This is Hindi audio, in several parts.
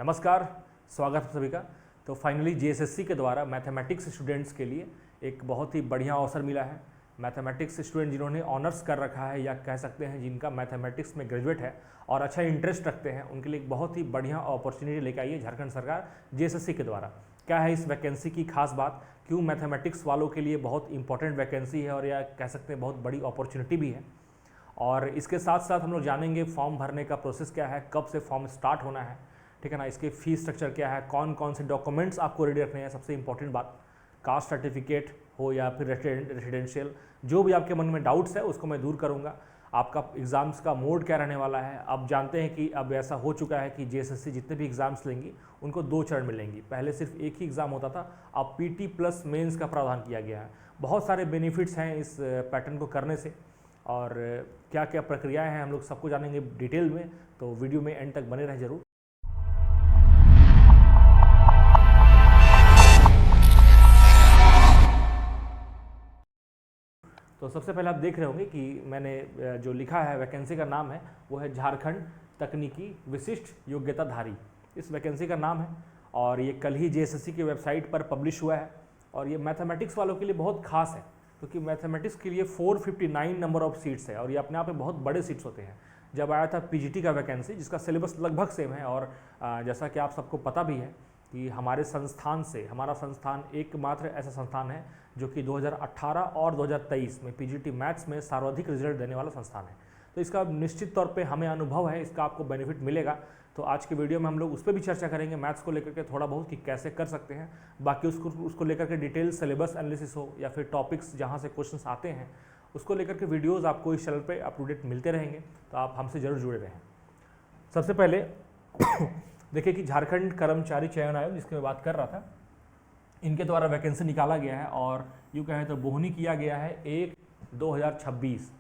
नमस्कार, स्वागत है सभी का। तो फाइनली जेएसएससी के द्वारा मैथमेटिक्स स्टूडेंट्स के लिए एक बहुत ही बढ़िया अवसर मिला है। मैथमेटिक्स स्टूडेंट जिन्होंने ऑनर्स कर रखा है या कह सकते हैं जिनका मैथमेटिक्स में ग्रेजुएट है और अच्छा इंटरेस्ट रखते हैं, उनके लिए एक बहुत ही बढ़िया अपॉर्चुनिटी लेकर आई है झारखंड सरकार जेएसएससी के द्वारा। क्या है इस वैकेंसी की खास बात, क्यों मैथमेटिक्स वालों के लिए बहुत इंपॉर्टेंट वैकेंसी है और या कह सकते हैं बहुत बड़ी अपॉर्चुनिटी भी है। और इसके साथ साथ हम लोग जानेंगे फॉर्म भरने का प्रोसेस क्या है, कब से फॉर्म स्टार्ट होना है, ठीक है ना, इसके फीस स्ट्रक्चर क्या है, कौन कौन से डॉक्यूमेंट्स आपको रेडी रखने हैं, सबसे इंपॉर्टेंट बात, कास्ट सर्टिफिकेट हो या फिर रेसिडेंशियल, जो भी आपके मन में डाउट्स है उसको मैं दूर करूंगा। आपका एग्ज़ाम्स का मोड क्या रहने वाला है। अब जानते हैं कि अब ऐसा हो चुका है कि जेएसएससी जितने भी एग्ज़ाम्स लेंगी उनको 2 चरण में लेंगी। पहले सिर्फ एक ही एग्ज़ाम होता था, अब पीटी प्लस मेंस का प्रावधान किया गया है। बहुत सारे बेनिफिट्स हैं इस पैटर्न को करने से और क्या क्या प्रक्रियाएं हैं हम लोग सबको जानेंगे डिटेल में, तो वीडियो में एंड तक बने रहें जरूर। तो सबसे पहले आप देख रहे होंगे कि मैंने जो लिखा है वैकेंसी का नाम है वो है झारखंड तकनीकी विशिष्ट योग्यताधारी, इस वैकेंसी का नाम है। और ये कल ही जेएसएससी की वेबसाइट पर पब्लिश हुआ है और ये मैथमेटिक्स वालों के लिए बहुत खास है क्योंकि मैथमेटिक्स के लिए 459 नंबर ऑफ सीट्स है और ये अपने आप में बहुत बड़े सीट्स होते हैं। जब आया था पीजीटी का वैकेंसी जिसका सिलेबस लगभग सेम है और जैसा कि आप सबको पता भी है कि हमारा संस्थान एकमात्र ऐसा संस्थान है जो कि 2018 और 2023 में पीजीटी मैथ्स में सर्वाधिक रिजल्ट देने वाला संस्थान है। तो इसका निश्चित तौर पे हमें अनुभव है, इसका आपको बेनिफिट मिलेगा। तो आज के वीडियो में हम लोग उस पर भी चर्चा करेंगे, मैथ्स को लेकर के थोड़ा बहुत कि कैसे कर सकते हैं। बाकी उसको लेकर के डिटेल सिलेबस एनालिसिस हो या फिर टॉपिक्स जहाँ से क्वेश्चंस आते हैं उसको लेकर के वीडियोज़ आपको इस चैनल पर अप टू डेट मिलते रहेंगे, तो आप हमसे ज़रूर जुड़े रहें। सबसे पहले देखिए कि झारखंड कर्मचारी चयन आयोग जिसकी मैं बात कर रहा था, इनके द्वारा वैकेंसी निकाला गया है और यूँ कहें तो बोहनी किया गया है 1/2026,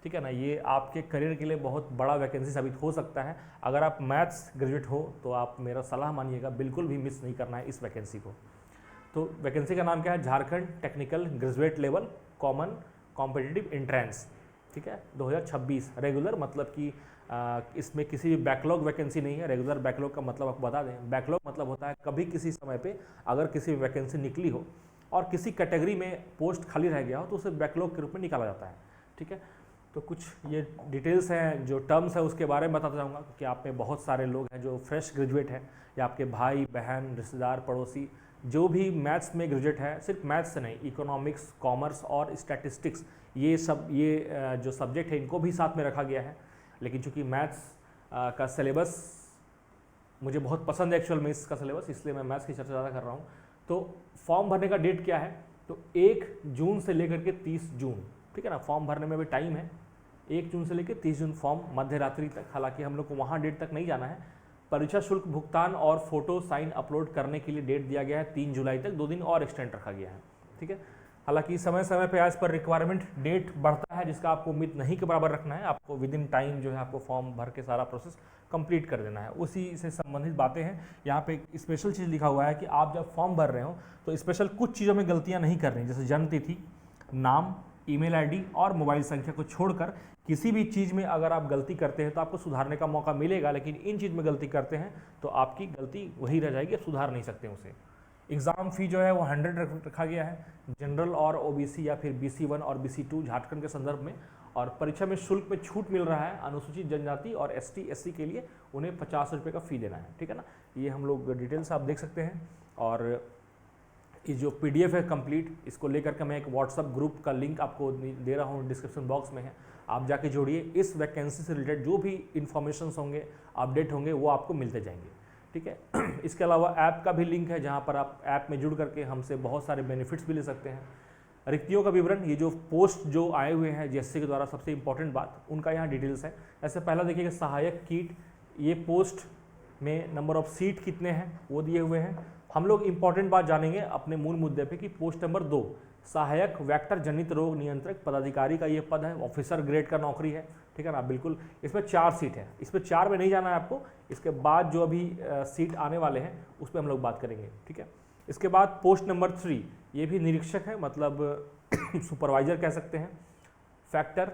ठीक है ना। ये आपके करियर के लिए बहुत बड़ा वैकेंसी साबित हो सकता है। अगर आप मैथ्स ग्रेजुएट हो तो आप मेरा सलाह मानिएगा, बिल्कुल भी मिस नहीं करना है इस वैकेंसी को। तो वैकेंसी का नाम क्या है, Jharkhand technical graduate level common competitive entrance, ठीक है, 2026। रेगुलर मतलब कि इसमें किसी भी बैकलॉग वैकेंसी नहीं है। रेगुलर बैकलॉग का मतलब आपको बता दें, बैकलॉग मतलब होता है कभी किसी समय पे अगर किसी भी वैकेंसी निकली हो और किसी कैटेगरी में पोस्ट खाली रह गया हो तो उसे बैकलॉग के रूप में निकाला जाता है, ठीक है। तो कुछ ये डिटेल्स हैं, जो टर्म्स है उसके बारे में बताता जाऊँगा क्योंकि आप में बहुत सारे लोग हैं जो फ्रेश ग्रेजुएट हैं या आपके भाई बहन रिश्तेदार पड़ोसी जो भी मैथ्स में ग्रेजुएट है, सिर्फ मैथ्स से नहीं, इकोनॉमिक्स कॉमर्स और स्टैटिस्टिक्स ये जो सब्जेक्ट है इनको भी साथ में रखा गया है। लेकिन चूंकि मैथ्स का सिलेबस मुझे बहुत पसंद है एक्चुअल में इसका सिलेबस, इसलिए मैं मैथ्स की चर्चा ज़्यादा कर रहा हूँ। तो फॉर्म भरने का डेट क्या है, तो 1 जून से लेकर के 30 जून, ठीक है ना। फॉर्म भरने में भी टाइम है, 1 जून से लेकर 30 जून फॉर्म मध्य रात्रि तक। हालांकि हम लोग को वहाँ डेट तक नहीं जाना है। परीक्षा शुल्क भुगतान और फोटो साइन अपलोड करने के लिए डेट दिया गया है 3 जुलाई तक, 2 दिन और एक्सटेंड रखा गया है, ठीक है। हालांकि समय समय पे एज पर रिक्वायरमेंट डेट बढ़ता है जिसका आपको उम्मीद नहीं के बराबर रखना है। आपको विद इन टाइम जो है आपको फॉर्म भर के सारा प्रोसेस कंप्लीट कर देना है। उसी से संबंधित बातें हैं। यहाँ पे एक स्पेशल चीज़ लिखा हुआ है कि आप जब फॉर्म भर रहे हो तो स्पेशल कुछ चीज़ों में गलतियाँ नहीं करनी, जैसे जन्म तिथि, नाम, ईमेल आईडी और मोबाइल संख्या को छोड़कर किसी भी चीज़ में अगर आप गलती करते हैं तो आपको सुधारने का मौका मिलेगा, लेकिन इन चीज़ में गलती करते हैं तो आपकी गलती वही रह जाएगी, आप सुधार नहीं सकते उसे। एग्ज़ाम फ़ी जो है वो 100 रखा गया है जनरल और ओबीसी या फिर BC1 और BC2 झारखंड के संदर्भ में। और परीक्षा में शुल्क में छूट मिल रहा है, अनुसूचित जनजाति और ST SC के लिए उन्हें 50 रुपये का फ़ी देना है, ठीक है ना। ये हम लोग डिटेल्स आप देख सकते हैं। और ये जो PDF है कंप्लीट, इसको लेकर के मैं एक व्हाट्सअप ग्रुप का लिंक आपको दे रहा हूँ, डिस्क्रिप्शन बॉक्स में है, आप जाके जोड़िए। इस वैकेंसी से रिलेटेड जो भी इन्फॉर्मेशन होंगे, अपडेट होंगे, वो आपको मिलते जाएंगे, ठीक है। इसके अलावा ऐप का भी लिंक है जहां पर आप ऐप में जुड़ करके हमसे बहुत सारे बेनिफिट्स भी ले सकते हैं। रिक्तियों का विवरण, ये जो पोस्ट जो आए हुए हैं जेएसएससी के द्वारा, सबसे इंपॉर्टेंट बात उनका यहाँ डिटेल्स है। ऐसे पहला देखिएगा सहायक कीट, ये पोस्ट में नंबर ऑफ सीट कितने हैं वो दिए हुए हैं। हम लोग इंपॉर्टेंट बात जानेंगे अपने मूल मुद्दे पे कि पोस्ट नंबर 2 सहायक वेक्टर जनित रोग नियंत्रक पदाधिकारी का ये पद है, ऑफिसर ग्रेड का नौकरी है, ठीक है ना। बिल्कुल, इसमें 4 सीट है, इस पर 4 में नहीं जाना है आपको, इसके बाद जो अभी सीट आने वाले हैं उस पर हम लोग बात करेंगे, ठीक है। इसके बाद पोस्ट नंबर 3, ये भी निरीक्षक है, मतलब सुपरवाइजर कह सकते हैं, फैक्टर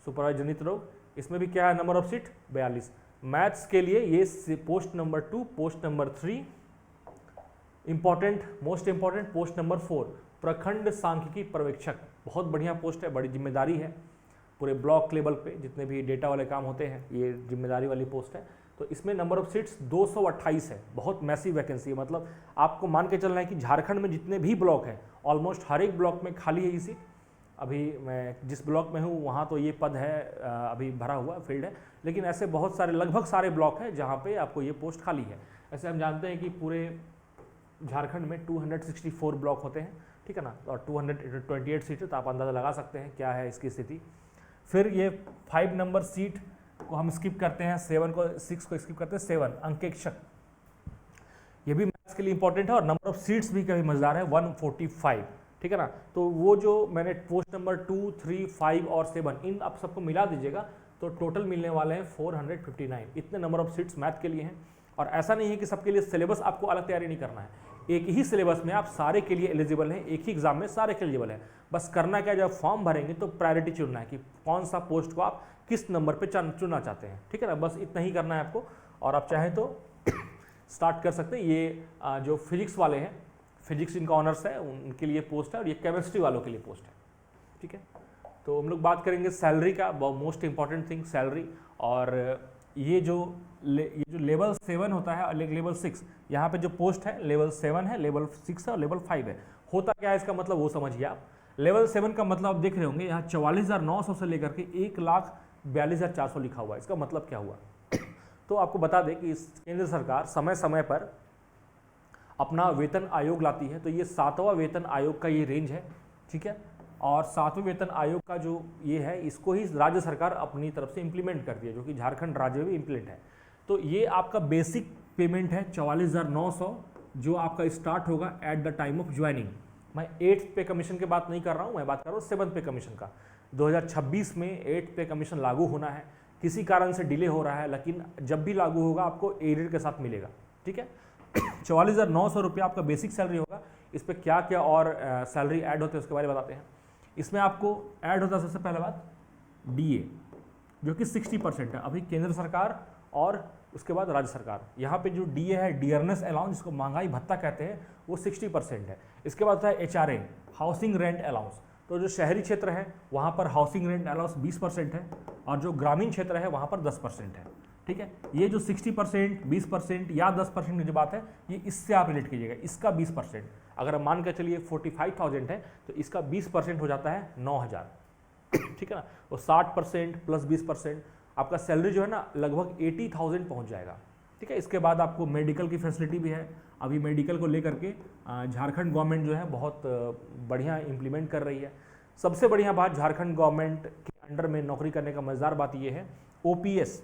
सुपरवाइजर जनित रोग, इसमें भी क्या है नंबर ऑफ सीट 42। मैथ्स के लिए ये post number 2, post number 3, important, most important post number 4, प्रखंड सांख्यिकी पर्यवेक्षक। बहुत बढ़िया पोस्ट है, बड़ी जिम्मेदारी है, पूरे ब्लॉक लेवल पे जितने भी डेटा वाले काम होते हैं ये जिम्मेदारी वाली पोस्ट है। तो इसमें नंबर ऑफ सीट्स 228 है, बहुत मैसिव वैकेंसी है। मतलब आपको मान के चलना है कि झारखंड में जितने भी ब्लॉक हैं ऑलमोस्ट हर एक ब्लॉक में खाली है ये सीट। अभी मैं जिस ब्लॉक में हूँ वहाँ तो ये पद है अभी भरा हुआ फील्ड है, लेकिन ऐसे बहुत सारे लगभग सारे ब्लॉक हैं जहाँ पे आपको ये पोस्ट खाली है। ऐसे हम जानते हैं कि पूरे झारखंड में 264 ब्लॉक होते हैं, ठीक है ना, और 228 सीटें, तो आप अंदाज़ा लगा सकते हैं क्या है इसकी स्थिति। फिर ये 5 नंबर सीट को हम स्किप करते हैं, 6 को स्किप करते हैं। 7 अंकेक्षक, ये भी मैथ्स के लिए इंपॉर्टेंट है और नंबर ऑफ सीट्स भी कभी मजेदार है, 145, ठीक है ना। तो वो जो मैंने पोस्ट नंबर 2, 3, 5 और 7 इन आप सबको मिला दीजिएगा तो टोटल मिलने वाले हैं 459। इतने नंबर ऑफ सीट्स मैथ के लिए हैं। और ऐसा नहीं है कि सबके लिए सिलेबस आपको अलग तैयारी नहीं करना है, एक ही सिलेबस में आप सारे के लिए एलिजिबल हैं, एक ही एग्जाम में सारे के एलिजिबल हैं। बस करना क्या, जब फॉर्म भरेंगे तो प्रायोरिटी चुनना है कि कौन सा पोस्ट को आप किस नंबर पे चुनना चाहते हैं, ठीक है ना। बस इतना ही करना है आपको, और आप चाहें तो स्टार्ट कर सकते हैं। ये जो फिजिक्स वाले हैं, फिजिक्स इनका ऑनर्स है, उनके लिए पोस्ट है, और ये केमिस्ट्री वालों के लिए पोस्ट है, ठीक है। तो हम लोग बात करेंगे सैलरी का, मोस्ट इंपॉर्टेंट थिंग सैलरी। और ये जो लेवल 7 होता है और लेवल 6, यहाँ पे जो पोस्ट है लेवल 7 है, लेवल 6 है और लेवल 5 है। होता क्या है इसका मतलब वो समझिए आप। लेवल 7 का मतलब आप देख रहे होंगे यहाँ 44,900 से लेकर के 1,42,400 लिखा हुआ है। इसका मतलब क्या हुआ तो आपको बता दें कि केंद्र सरकार समय समय पर अपना वेतन आयोग लाती है, तो ये 7वां वेतन आयोग का ये रेंज है, ठीक है। और 7वें वेतन आयोग का जो ये है, इसको ही राज्य सरकार अपनी तरफ से इम्प्लीमेंट करती है, जो कि झारखंड राज्य में भी इम्प्लीमेंट है। तो ये आपका बेसिक पेमेंट है 44,900, जो आपका स्टार्ट होगा at the time of joining. मैं 8th पे कमीशन की बात नहीं कर रहा हूँ, मैं बात कर रहा हूँ 7th पे कमीशन का। 2026 में 8th पे कमीशन लागू होना है, किसी कारण से डिले हो रहा है, लेकिन जब भी लागू होगा आपको एरियर के साथ मिलेगा, ठीक है। 44,900 रुपया आपका बेसिक सैलरी होगा। इस पर क्या क्या और सैलरी ऐड होते हैं उसके बारे में बताते हैं। इसमें आपको ऐड होता है सबसे पहले बात डीए, जो कि 60% है अभी केंद्र सरकार, और उसके बाद राज्य सरकार। यहाँ पे जो डीए है, डियरनेस अलाउंस, जिसको महंगाई भत्ता कहते हैं, वो 60% है। इसके बाद होता है एचआरए, हाउसिंग रेंट अलाउंस। तो जो शहरी क्षेत्र है वहाँ पर हाउसिंग रेंट अलाउंस 20% है, और जो ग्रामीण क्षेत्र है वहाँ पर 10% है, ठीक है। ये जो 60%, 20% या 10% की जो बात है, ये इससे आप रिलेट कीजिएगा। इसका 20%, अगर हम मान कर चलिए 45,000 है तो इसका 20% हो जाता है 9,000, ठीक है ना। वो 60% प्लस 20% आपका सैलरी जो है ना लगभग 80,000 पहुंच जाएगा, ठीक है। इसके बाद आपको मेडिकल की फैसिलिटी भी है। अभी मेडिकल को लेकर के झारखंड गवर्नमेंट जो है बहुत बढ़िया इम्प्लीमेंट कर रही है। सबसे बढ़िया बात झारखंड गवर्नमेंट के अंडर में नौकरी करने का मजेदार बात ये है, ओपीएस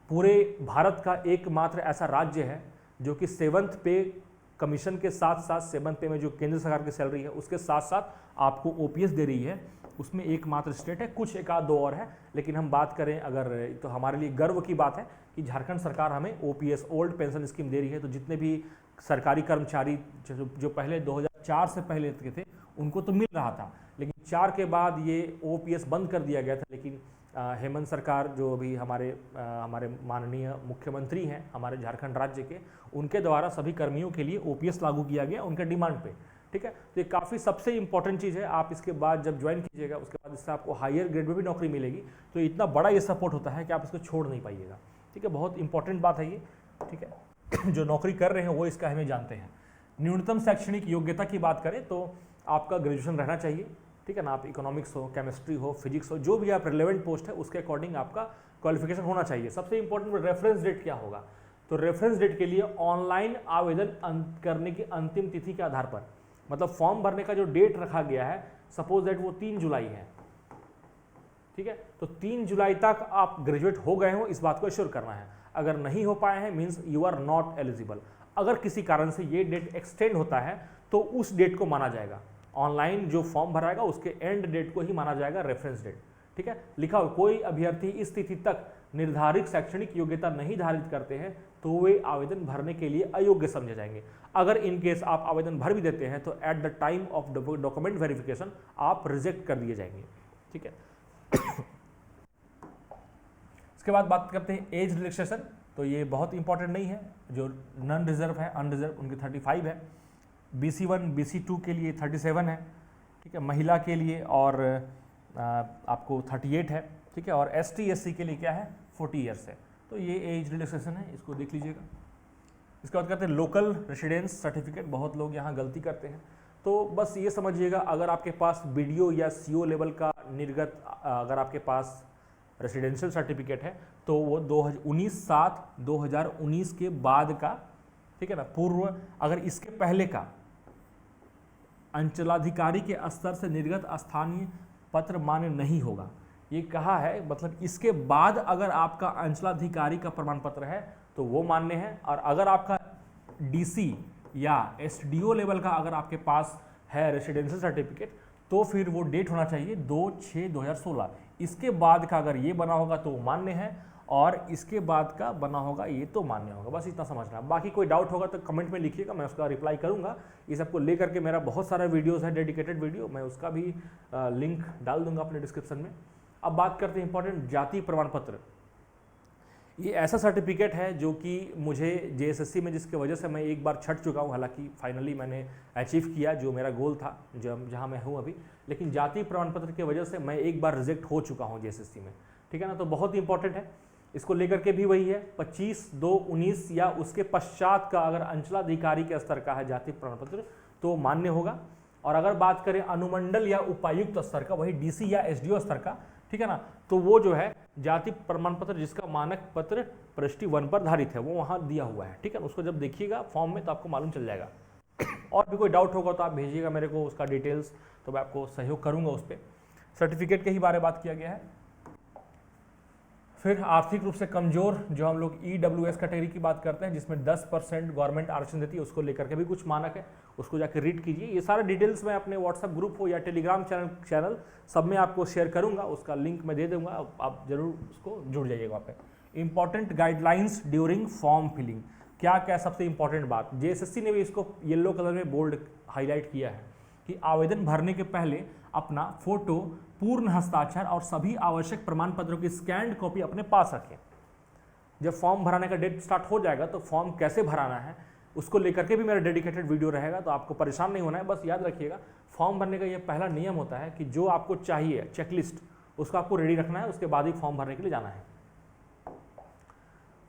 पूरे भारत का एकमात्र ऐसा राज्य है जो कि 7th पे कमीशन के साथ साथ 7th पे में जो केंद्र सरकार की सैलरी है उसके साथ साथ आपको ओपीएस दे रही है। उसमें एकमात्र स्टेट है, कुछ एक आध दो और है, लेकिन हम बात करें अगर, तो हमारे लिए गर्व की बात है कि झारखंड सरकार हमें ओपीएस ओल्ड पेंशन स्कीम दे रही है। तो जितने भी सरकारी कर्मचारी जो पहले 2004 से पहले के थे उनको तो मिल रहा था, लेकिन 4 के बाद ये ओपीएस बंद कर दिया गया था। लेकिन हेमंत सरकार जो अभी हमारे माननीय मुख्यमंत्री हैं हमारे झारखंड राज्य के, उनके द्वारा सभी कर्मियों के लिए ओपीएस लागू किया गया उनके डिमांड पे, ठीक है। तो ये काफ़ी सबसे इंपॉर्टेंट चीज़ है। आप इसके बाद जब ज्वाइन कीजिएगा उसके बाद इससे आपको हायर ग्रेड में भी नौकरी मिलेगी। तो इतना बड़ा ये सपोर्ट होता है कि आप इसको छोड़ नहीं पाइएगा, ठीक है। बहुत इंपॉर्टेंट बात है ये, ठीक है। जो नौकरी कर रहे हैं वो इसका हमें जानते हैं। न्यूनतम शैक्षणिक योग्यता की बात करें तो आपका ग्रेजुएशन रहना चाहिए, ठीक है ना। आप इकोनॉमिक्स हो, केमिस्ट्री हो, फिजिक्स हो, जो भी आप रिलेवेंट पोस्ट है उसके अकॉर्डिंग आपका क्वालिफिकेशन होना चाहिए। सबसे इंपॉर्टेंट रेफरेंस डेट क्या होगा, तो रेफरेंस डेट के लिए ऑनलाइन आवेदन करने की अंतिम तिथि के आधार पर, मतलब फॉर्म भरने का जो डेट रखा गया है, सपोज दैट वो 3 जुलाई है, ठीक है। तो 3 जुलाई तक आप ग्रेजुएट हो गए हो इस बात को एश्योर करना है। अगर नहीं हो पाए हैं means you are not eligible. अगर किसी कारण से ये डेट एक्सटेंड होता है तो उस डेट को माना जाएगा, ऑनलाइन जो फॉर्म भराएगा उसके एंड डेट को ही माना जाएगा रेफरेंस डेट, ठीक है। लिखा हो कोई अभ्यर्थी इस तिथि तक निर्धारित शैक्षणिक योग्यता नहीं धारित करते हैं तो वे आवेदन भरने के लिए अयोग्य समझे जाएंगे। अगर इन केस आप आवेदन भर भी देते हैं तो at the time of document verification आप रिजेक्ट कर दिए जाएंगे, ठीक है। उसके बाद बात करते हैं एज रिलैक्सेशन, तो ये बहुत इंपॉर्टेंट नहीं है। जो नॉन रिजर्व है, अनरिजर्व, उनकी 35 है। BC1 BC2 के लिए 37 है, ठीक है, महिला के लिए, और आपको 38 है, ठीक है, और ST SC के लिए क्या है 40 ईयर्स है। तो ये एज रिलैक्सेशन है, इसको देख लीजिएगा। इसके बाद करते हैं लोकल रेसिडेंस सर्टिफिकेट। बहुत लोग यहाँ गलती करते हैं, तो बस ये समझिएगा, अगर आपके पास BDO या CO लेवल का निर्गत अगर आपके पास रेसिडेंशियल सर्टिफिकेट है तो वो 2019 के बाद का, ठीक है ना, पूर्व, अगर इसके पहले का अंचलाधिकारी के स्तर से निर्गत स्थानीय पत्र मान्य नहीं होगा। ये कहा है, मतलब इसके बाद अगर आपका अंचलाधिकारी का प्रमाण पत्र है तो वो मान्य है, और अगर आपका DC या SDO लेवल का अगर आपके पास है रेसिडेंशियल सर्टिफिकेट तो फिर वो डेट होना चाहिए 2/6/2016। इसके बाद का अगर ये बना होगा तो वो मान्य है, और इसके बाद का बना होगा ये तो मान्य होगा। बस इतना समझना। बाकी कोई डाउट होगा तो कमेंट में लिखिएगा, मैं उसका रिप्लाई करूंगा। इस सबको लेकर के मेरा बहुत सारा वीडियोस है, डेडिकेटेड वीडियो, मैं उसका भी लिंक डाल दूंगा अपने डिस्क्रिप्शन में। अब बात करते हैं इंपॉर्टेंट जाति प्रमाण पत्र। ये ऐसा सर्टिफिकेट है जो कि मुझे JSSC में, जिसके वजह से मैं एक बार छट चुका हूँ, हालांकि फाइनली मैंने अचीव किया जो मेरा गोल था, जहाँ मैं हूँ अभी, लेकिन जाति प्रमाण पत्र की वजह से मैं एक बार रिजेक्ट हो चुका हूँ JSSC में, ठीक है ना। तो बहुत ही इंपॉर्टेंट है, इसको लेकर के भी वही है 25/2/19 या उसके पश्चात का अगर अंचलाधिकारी के स्तर का है जाति प्रमाण पत्र तो मान्य होगा। और अगर बात करें अनुमंडल या उपायुक्त स्तर का, वही DC या SDO स्तर का, ठीक है ना, तो वो जो है जाति प्रमाण पत्र जिसका मानक पत्र प्रविष्टि 1 पर धारित है वो वहाँ दिया हुआ है, ठीक है। उसको जब देखिएगा फॉर्म में तो आपको मालूम चल जाएगा। और भी कोई डाउट होगा तो आप भेजिएगा मेरे को उसका डिटेल्स, तो मैं आपको सहयोग करूँगा उस पर। सर्टिफिकेट के ही बारे में बात किया गया है। फिर आर्थिक रूप से कमजोर, जो हम लोग EWS कैटेगरी की बात करते हैं, जिसमें 10% गवर्नमेंट आरक्षण देती है, उसको लेकर के भी कुछ मानक है, उसको जाकर रीड कीजिए। ये सारा डिटेल्स मैं अपने व्हाट्सएप ग्रुप हो या टेलीग्राम चैनल सब में आपको शेयर करूंगा, उसका लिंक मैं दे दूंगा, आप जरूर उसको जुड़ जाइएगा वहाँ पे। Important guidelines during form filling, क्या क्या सबसे इंपॉर्टेंट बात, JSSC ने भी इसको येलो कलर में बोल्ड हाईलाइट किया है कि आवेदन भरने के पहले अपना फोटो, पूर्ण हस्ताक्षर और सभी आवश्यक प्रमाण पत्रों की स्कैन्ड कॉपी अपने पास रखें। जब फॉर्म भराने का डेट स्टार्ट हो जाएगा तो फॉर्म कैसे भराना है उसको लेकर के भी मेरा डेडिकेटेड वीडियो रहेगा, तो आपको परेशान नहीं होना है। बस याद रखिएगा, फॉर्म भरने का ये पहला नियम होता है कि जो आपको चाहिए चेकलिस्ट उसको आपको रेडी रखना है, उसके बाद ही फॉर्म भरने के लिए जाना है।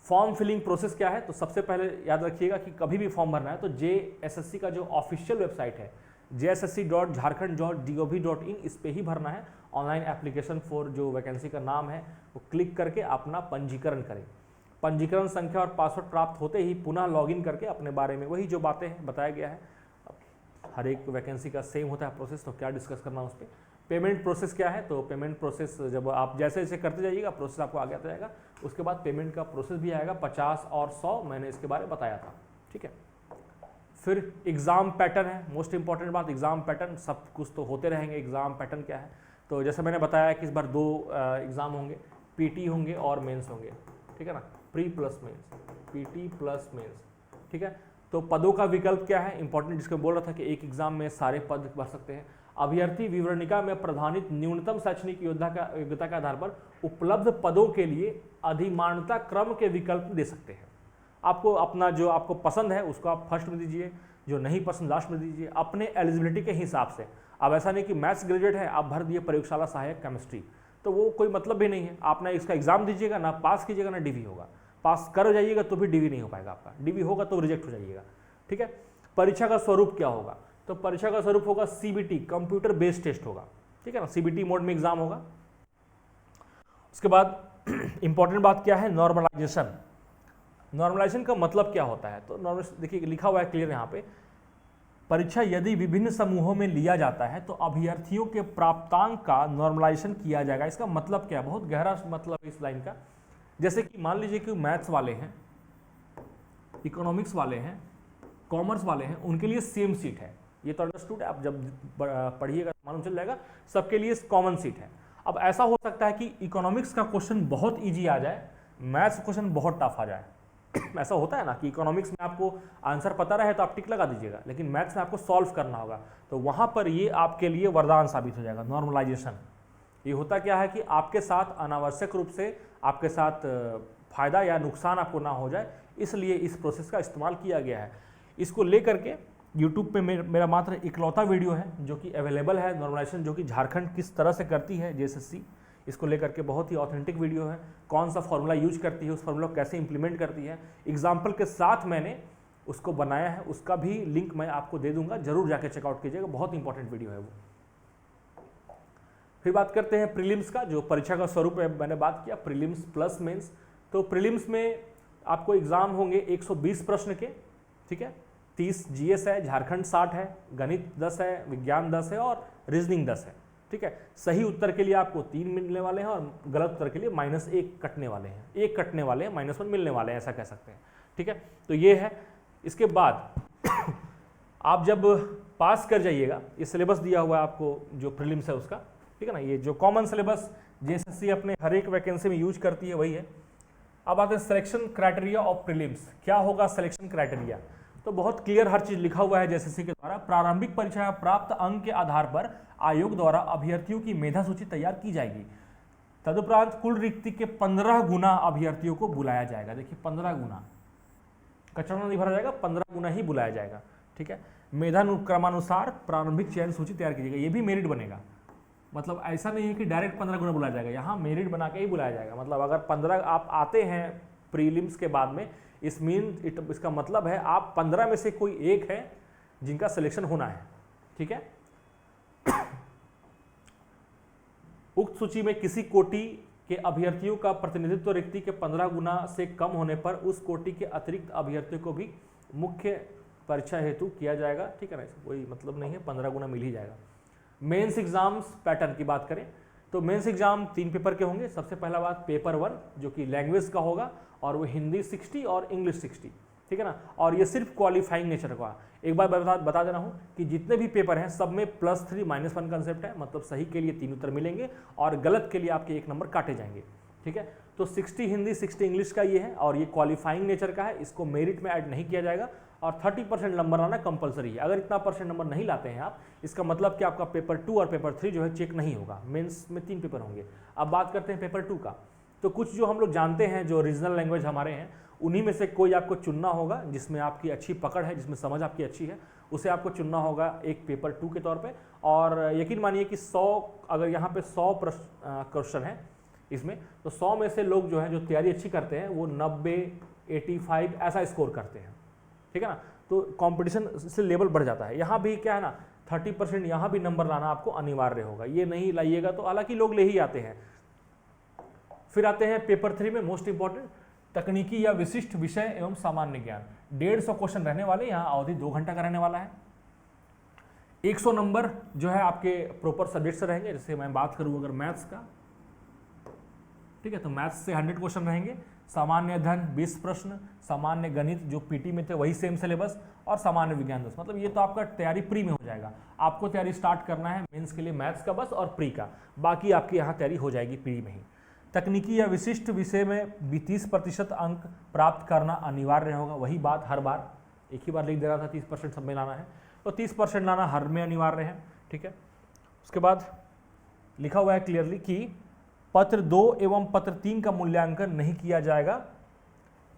फॉर्म फिलिंग प्रोसेस क्या है, तो सबसे पहले याद रखिएगा कि कभी भी फॉर्म भरना है तो JSSC का जो ऑफिशियल वेबसाइट है jssc.jharkhand.gov.in, इस पे ही भरना है। ऑनलाइन एप्लीकेशन फॉर जो वैकेंसी का नाम है वो क्लिक करके अपना पंजीकरण करें। पंजीकरण संख्या और पासवर्ड प्राप्त होते ही पुनः लॉगिन करके अपने बारे में वही जो बातें हैं बताया गया है, हर एक वैकेंसी का सेम होता है प्रोसेस, तो क्या डिस्कस करना उस पर। पेमेंट प्रोसेस क्या है, तो पेमेंट प्रोसेस जब आप जैसे जैसे करते जाइएगा प्रोसेस आपको आगे आता जाएगा। उसके बाद पेमेंट का प्रोसेस भी आएगा 50 और 100, मैंने इसके बारे में बताया था, ठीक है। फिर एग्ज़ाम पैटर्न है, मोस्ट इंपॉर्टेंट बात एग्ज़ाम पैटर्न, सब कुछ तो होते रहेंगे। एग्ज़ाम पैटर्न क्या है, तो जैसे मैंने बताया कि इस बार 2 एग्ज़ाम होंगे, PT होंगे और मेंस होंगे, ठीक है ना, pre plus mains, PT plus mains, ठीक है। तो पदों का विकल्प क्या है, इंपॉर्टेंट, जिसको बोल रहा था कि एक एग्जाम में सारे पद भर सकते हैं। अभ्यर्थी विवरणिका में प्रधानित न्यूनतम शैक्षणिक योग्यता के आधार पर उपलब्ध पदों के लिए अधिमानता क्रम के विकल्प दे सकते हैं। आपको अपना जो आपको पसंद है उसको आप फर्स्ट में दीजिए, जो नहीं पसंद लास्ट में दीजिए, अपने एलिजिबिलिटी के हिसाब से। अब ऐसा नहीं कि मैथ्स ग्रेजुएट है आप भर दिए प्रयोगशाला सहायक केमिस्ट्री, तो वो कोई मतलब भी नहीं है। आप ना इसका एग्जाम दीजिएगा, ना पास कीजिएगा, ना DV होगा। पास कर जाइएगा तो भी DV नहीं हो पाएगा आपका, DV होगा तो रिजेक्ट हो जाइएगा, ठीक है। परीक्षा का स्वरूप क्या होगा, तो परीक्षा का स्वरूप होगा CBT, कंप्यूटर बेस्ड टेस्ट होगा, ठीक है ना, CBT मोड में एग्जाम होगा। उसके बाद इंपॉर्टेंट बात क्या है, नॉर्मलाइजेशन। नॉर्मलाइजेशन का मतलब क्या होता है, तो नॉर्मल देखिए लिखा हुआ है क्लियर यहाँ पे, परीक्षा यदि विभिन्न समूहों में लिया जाता है तो अभ्यर्थियों के प्राप्तांक का नॉर्मलाइजेशन किया जाएगा। इसका मतलब क्या है, बहुत गहरा मतलब इस लाइन का। जैसे कि मान लीजिए कि मैथ्स वाले हैं, इकोनॉमिक्स वाले हैं, कॉमर्स वाले हैं, उनके लिए सेम सीट है। ये तो अंडरस्टूड है, आप जब पढ़िएगा मालूम चल जाएगा, सबके लिए कॉमन सीट है। अब ऐसा हो सकता है कि इकोनॉमिक्स का क्वेश्चन बहुत ईजी आ जाए, मैथ्स क्वेश्चन बहुत टफ आ जाए। ऐसा होता है ना कि इकोनॉमिक्स में आपको आंसर पता रहे तो आप टिक लगा दीजिएगा, लेकिन मैथ्स में आपको सॉल्व करना होगा, तो वहां पर ये आपके लिए वरदान साबित हो जाएगा। नॉर्मलाइजेशन ये होता क्या है कि आपके साथ अनावश्यक रूप से आपके साथ फ़ायदा या नुकसान आपको ना हो जाए, इसलिए इस प्रोसेस का इस्तेमाल किया गया है। इसको लेकर के यूट्यूब पे मेरा मात्र इकलौता वीडियो है जो कि अवेलेबल है, नॉर्मलाइजेशन जो कि झारखंड किस तरह से करती है जेएसएससी, इसको लेकर के बहुत ही ऑथेंटिक वीडियो है। कौन सा फॉर्मूला यूज करती है, उस फॉर्मूला को कैसे इंप्लीमेंट करती है, एग्जाम्पल के साथ मैंने उसको बनाया है, उसका भी लिंक मैं आपको दे दूंगा, जरूर जाके चेकआउट कीजिएगा, बहुत इंपॉर्टेंट वीडियो है वो। फिर बात करते हैं प्रीलिम्स का, जो परीक्षा का स्वरूप है, मैंने बात किया प्रीलिम्स प्लस मेंस। तो प्रीलिम्स में आपको एग्जाम होंगे 120 प्रश्न के, ठीक है, 30 जीएस है, झारखंड 60 है, गणित 10 है, विज्ञान 10 है और रीजनिंग 10 है, ठीक है। सही उत्तर के लिए आपको 3 मिलने वाले हैं और गलत उत्तर के लिए -1 कटने वाले हैं, 1 कटने वाले हैं, -1 मिलने वाले हैं, ऐसा कह सकते हैं, ठीक है। तो ये है। इसके बाद आप जब पास कर जाइएगा, ये सिलेबस दिया हुआ है आपको जो प्रीलिम्स है उसका, ठीक है ना, ये जो कॉमन सिलेबस जेएसएससी अपने हर एक वैकेंसी में यूज करती है वही है। अब आते हैं सिलेक्शन क्राइटेरिया ऑफ प्रीलिम्स। क्या होगा सिलेक्शन क्राइटेरिया? तो बहुत क्लियर हर चीज लिखा हुआ है जेएसएससी के द्वारा। प्रारंभिक परीक्षा में प्राप्त अंक के आधार पर आयोग द्वारा अभ्यर्थियों की मेधा सूची तैयार की जाएगी। तदुपरांत कुल रिक्ति के 15 गुना अभ्यर्थियों को बुलाया जाएगा। देखिए 15 गुना, कचरा नहीं भरा जाएगा, 15 गुना ही बुलाया जाएगा, ठीक है। मेधानुक्रमानुसार प्रारंभिक चयन सूची तैयार कीजिएगा, ये भी मेरिट बनेगा। मतलब ऐसा नहीं है कि डायरेक्ट 15 गुना बुलाया जाएगा, यहाँ मेरिट बना के ही बुलाया जाएगा। मतलब अगर 15 आप आते हैं प्रीलिम्स के बाद में, इसका मतलब है आप 15 में से कोई एक है जिनका सिलेक्शन होना है, ठीक है। उक्त सूची में किसी कोटि के अभ्यर्थियों का प्रतिनिधित्व रिक्ति के 15 गुना से कम होने पर उस कोटि के अतिरिक्त अभ्यर्थियों को भी मुख्य परीक्षा हेतु किया जाएगा, ठीक है ना। इसका कोई मतलब नहीं है, 15 गुना मिल ही जाएगा। मेंस एग्जाम्स पैटर्न की बात करें तो मेंस एग्जाम 3 पेपर के होंगे। सबसे पहला बात पेपर 1 जो कि लैंग्वेज का होगा और वो हिंदी 60 और इंग्लिश 60, ठीक है ना। और ये सिर्फ क्वालिफाइंग नेचर का। एक बार बता देना हूँ कि जितने भी पेपर हैं सब में +3 -1 कंसेप्ट है, मतलब सही के लिए 3 उत्तर मिलेंगे और गलत के लिए आपके 1 नंबर काटे जाएंगे, ठीक है। तो 60 हिंदी 60 इंग्लिश का ये है और ये क्वालिफाइंग नेचर का है, इसको मेरिट में ऐड नहीं किया जाएगा और 30% नंबर लाना कंपलसरी है। अगर इतना % नंबर नहीं लाते हैं आप, इसका मतलब कि आपका पेपर 2 और पेपर 3 जो है चेक नहीं होगा। मेंस में 3 पेपर होंगे। अब बात करते हैं पेपर 2 का। तो कुछ जो हम लोग जानते हैं जो रीजनल लैंग्वेज हमारे हैं, उन्हीं में से कोई आपको चुनना होगा जिसमें आपकी अच्छी पकड़ है, जिसमें समझ आपकी अच्छी है, उसे आपको चुनना होगा एक पेपर 2 के तौर पे। और यकीन मानिए कि 100, अगर यहाँ पे 100 क्वेश्चन है इसमें, तो 100 में से लोग जो है जो तैयारी अच्छी करते हैं वो 90, 85 ऐसा स्कोर करते हैं, ठीक है ना। तो कंपटीशन से लेवल बढ़ जाता है। यहाँ भी क्या है ना, 30% यहाँ भी नंबर लाना आपको अनिवार्य होगा, ये नहीं लाइएगा तो हालांकि लोग ले ही आते हैं। फिर आते हैं पेपर 3 में मोस्ट इंपॉर्टेंट तकनीकी या विशिष्ट विषय एवं सामान्य ज्ञान। 150 क्वेश्चन रहने वाले, यहाँ अवधि 2 घंटा का रहने वाला है। 100 नंबर जो है आपके प्रॉपर सब्जेक्ट से रहेंगे। जैसे मैं बात करूँ अगर मैथ्स का, ठीक है, तो मैथ्स से 100 क्वेश्चन रहेंगे। सामान्य अध्ययन 20 प्रश्न, सामान्य गणित जो पीटी में थे वही सेम सिलेबस, और सामान्य विज्ञान 10। मतलब ये तो आपका तैयारी प्री में हो जाएगा। आपको तैयारी स्टार्ट करना है मेंस के लिए मैथ्स का बस और प्री का, बाकी आपकी यहाँ तैयारी हो जाएगी प्री में ही। तकनीकी या विशिष्ट विषय में 30% अंक प्राप्त करना अनिवार्य होगा। वही बात हर बार एक ही बार लिख दे रहा था, 30% सब में लाना है, तो 30% लाना हर में अनिवार्य है, ठीक है। उसके बाद लिखा हुआ है क्लियरली कि पत्र 2 एवं पत्र 3 का मूल्यांकन नहीं किया जाएगा।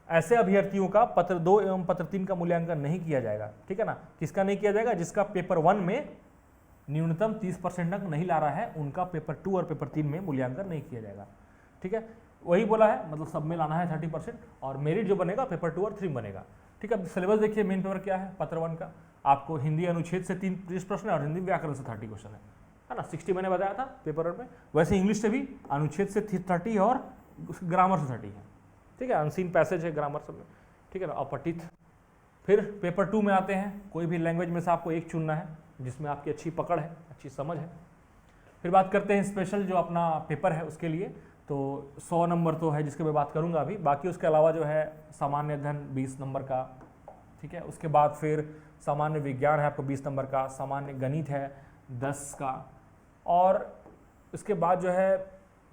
ऐसे अभ्यर्थियों का पत्र 2 एवं पत्र 3 का मूल्यांकन नहीं किया जाएगा, ठीक है ना। किसका नहीं किया जाएगा? जिसका पेपर 1 में न्यूनतम 30% अंक नहीं ला रहा है, उनका पेपर 2 और पेपर 3 में मूल्यांकन नहीं किया जाएगा, ठीक है। वही बोला है, मतलब सब में लाना है 30%, और मेरिट जो बनेगा पेपर 2 और 3 बनेगा, ठीक है। अब सिलेबस देखिए, मेन पेपर क्या है पत्र 1 का, आपको हिंदी अनुच्छेद से 30 प्रश्न है और हिंदी व्याकरण से 30 क्वेश्चन है ना। 60 मैंने बताया था पेपर 1 में। वैसे इंग्लिश से भी अनुच्छेद से 30 और ग्रामर से 30 है, ठीक है। अनसीन पैसेज है ग्रामर सब में, ठीक है ना, अपठित। फिर पेपर 2 में आते हैं, कोई भी लैंग्वेज में से आपको एक चुनना है जिसमें आपकी अच्छी पकड़ है, अच्छी समझ है। फिर बात करते हैं स्पेशल जो अपना पेपर है उसके लिए, तो 100 नंबर तो है जिसके मैं बात करूंगा अभी। बाकी उसके अलावा जो है सामान्य अध्ययन 20 नंबर का, ठीक है। उसके बाद फिर सामान्य विज्ञान है आपको 20 नंबर का, सामान्य गणित है 10 का, और उसके बाद जो है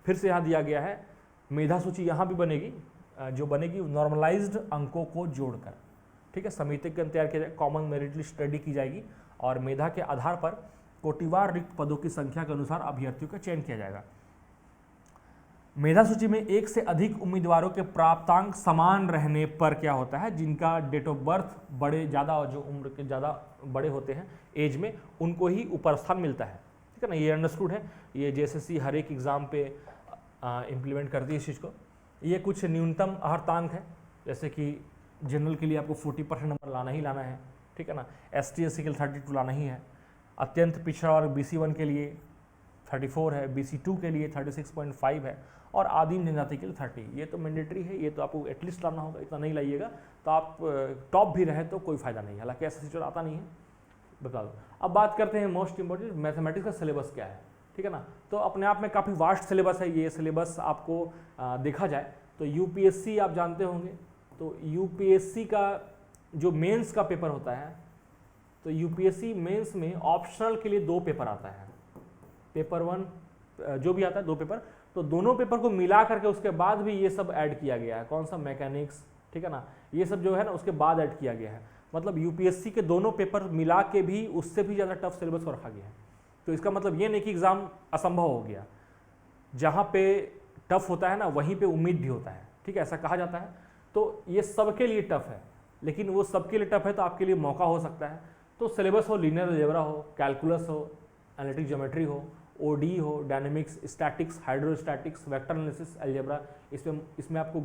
फिर से यहाँ दिया गया है मेधा सूची यहाँ भी बनेगी, जो बनेगी नॉर्मलाइज्ड अंकों को जोड़कर, ठीक है। समिति के तैयार किया जाए, कॉमन मेरिट लिस्ट स्टडी की जाएगी और मेधा के आधार पर कोटिवार रिक्त पदों की संख्या के अनुसार अभ्यर्थियों का चयन किया जाएगा। मेधा सूची में एक से अधिक उम्मीदवारों के प्राप्तांक समान रहने पर क्या होता है, जिनका डेट ऑफ बर्थ बड़े ज़्यादा और जो उम्र के ज़्यादा बड़े होते हैं एज में, उनको ही ऊपर स्थान मिलता है। ठीक है ना, ये अंडरस्टूड है। ये जेएसएससी हर एक एग्ज़ाम पे इम्प्लीमेंट करती है इस चीज़ को। ये कुछ न्यूनतम अर्हतांक है, जैसे कि जनरल के लिए आपको 40% नंबर लाना ही लाना है। ठीक है ना, ST SC के लिए 32 लाना ही है। अत्यंत पिछड़ा वर्ग BC1 के लिए 34 है, BC2 के लिए 36.5 है और आदिम जनजाति के लिए 30। ये तो मैंडेटरी है, ये तो आपको एटलीस्ट लाना होगा। इतना नहीं लाइएगा तो आप टॉप भी रहे तो कोई फायदा नहीं है, हालांकि ऐसा सिचुएशन आता नहीं है, बता दो। अब बात करते हैं मोस्ट इंपॉर्टेंट मैथमेटिक्स का सिलेबस क्या है। ठीक है ना, तो अपने आप में काफ़ी वास्ट सिलेबस है ये सिलेबस। आपको देखा जाए तो यूपीएससी आप जानते होंगे, तो यूपीएससी का जो मेंस का पेपर होता है, तो यूपीएससी मेंस में ऑप्शनल के लिए 2 पेपर आता है। पेपर 1 जो भी आता है 2 पेपर, तो दोनों पेपर को मिला करके उसके बाद भी ये सब ऐड किया गया है। कौन सा, मैकेनिक्स। ठीक है ना, ये सब जो है ना उसके बाद ऐड किया गया है। मतलब यूपीएससी के दोनों पेपर मिला के भी उससे भी ज़्यादा टफ सिलेबस को रखा गया है। तो इसका मतलब ये नहीं कि एग्ज़ाम असंभव हो गया, जहाँ पे टफ होता है ना वहीं पे उम्मीद भी होता है। ठीक है, ऐसा कहा जाता है। तो ये सबके लिए टफ है, लेकिन वो सबके लिए टफ है तो आपके लिए मौका हो सकता है। तो सिलेबस हो, लीनियर अलजेब्रा हो, कैलकुलस हो, एनालिटिक ज्योमेट्री हो, ओडी हो, dynamics, statics, hydrostatics, vector analysis, algebra, इसमें आपको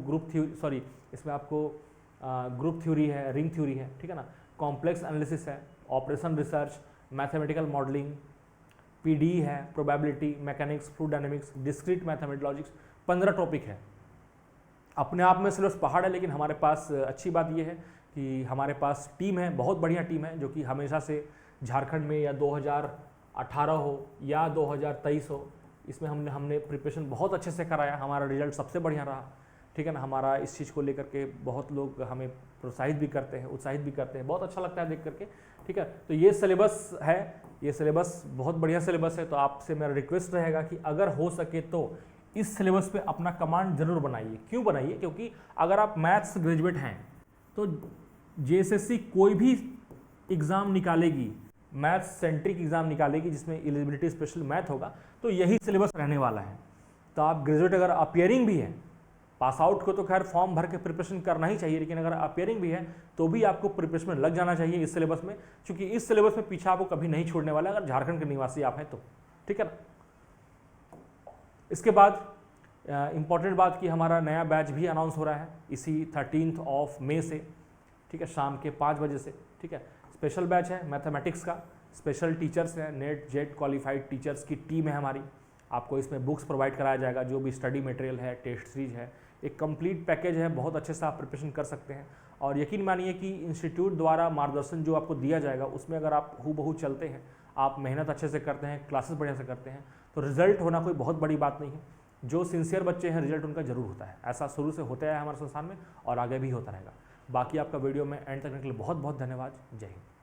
ग्रुप थ्योरी है, रिंग थ्योरी है। ठीक है ना, कॉम्प्लेक्स एनालिसिस है, operation research, mathematical modelling, PD है, probability, mechanics, fluid dynamics, discrete मैथमेटोलॉजिक्स, 15 टॉपिक है। अपने आप में सिलेबस पहाड़ है, लेकिन हमारे पास अच्छी बात यह है कि हमारे पास टीम है, बहुत बढ़िया टीम है, जो कि हमेशा से झारखंड में या 2018 हो या 2023 हो, इसमें हमने प्रिपरेशन बहुत अच्छे से कराया। हमारा रिजल्ट सबसे बढ़िया रहा। ठीक है ना, हमारा इस चीज़ को लेकर के बहुत लोग हमें प्रोत्साहित भी करते हैं, उत्साहित भी करते हैं, बहुत अच्छा लगता है देख करके। ठीक है, तो ये सिलेबस है, ये सिलेबस बहुत बढ़िया सिलेबस है। तो आपसे मेरा रिक्वेस्ट रहेगा कि अगर हो सके तो इस सिलेबस पे अपना कमांड जरूर बनाइए। क्यों बनाइए? क्योंकि अगर आप मैथ्स ग्रेजुएट हैं तो जेएसएससी कोई भी एग्ज़ाम निकालेगी, मैथ्स सेंट्रिक एग्ज़ाम निकालेगी जिसमें एलिजिबिलिटी स्पेशल मैथ होगा, तो यही सिलेबस रहने वाला है। तो आप ग्रेजुएट अगर अपियरिंग भी है, पास आउट को तो खैर फॉर्म भर के प्रिपरेशन करना ही चाहिए, लेकिन अगर अपियरिंग भी है तो भी आपको प्रिपरेशन में लग जाना चाहिए इस सिलेबस में, क्योंकि इस सिलेबस में पीछे आपको कभी नहीं छोड़ने वाला अगर झारखंड के निवासी आप हैं तो। ठीक है ना, इसके बाद इम्पॉर्टेंट बात कि हमारा नया बैच भी अनाउंस हो रहा है इसी 13 मई से। ठीक है, शाम के 5 बजे से। ठीक है, स्पेशल बैच है मैथमेटिक्स का, स्पेशल टीचर्स हैं, नेट जेट क्वालिफाइड टीचर्स की टीम है हमारी। आपको इसमें बुक्स प्रोवाइड कराया जाएगा, जो भी स्टडी मटेरियल है, टेस्ट सीरीज है, एक कंप्लीट पैकेज है, बहुत अच्छे से आप प्रिपरेशन कर सकते हैं। और यकीन मानिए कि इंस्टीट्यूट द्वारा मार्गदर्शन जो आपको दिया जाएगा उसमें अगर आप हूबहू चलते हैं, आप मेहनत अच्छे से करते हैं, क्लासेस बढ़िया से करते हैं, तो रिजल्ट होना कोई बहुत बड़ी बात नहीं है। जो सिंसियर बच्चे हैं रिजल्ट उनका जरूर होता है, ऐसा शुरू से होता है हमारे संस्थान में और आगे भी होता रहेगा। बाकी आपका वीडियो में एंड तक के लिए बहुत बहुत धन्यवाद। जय हिंद।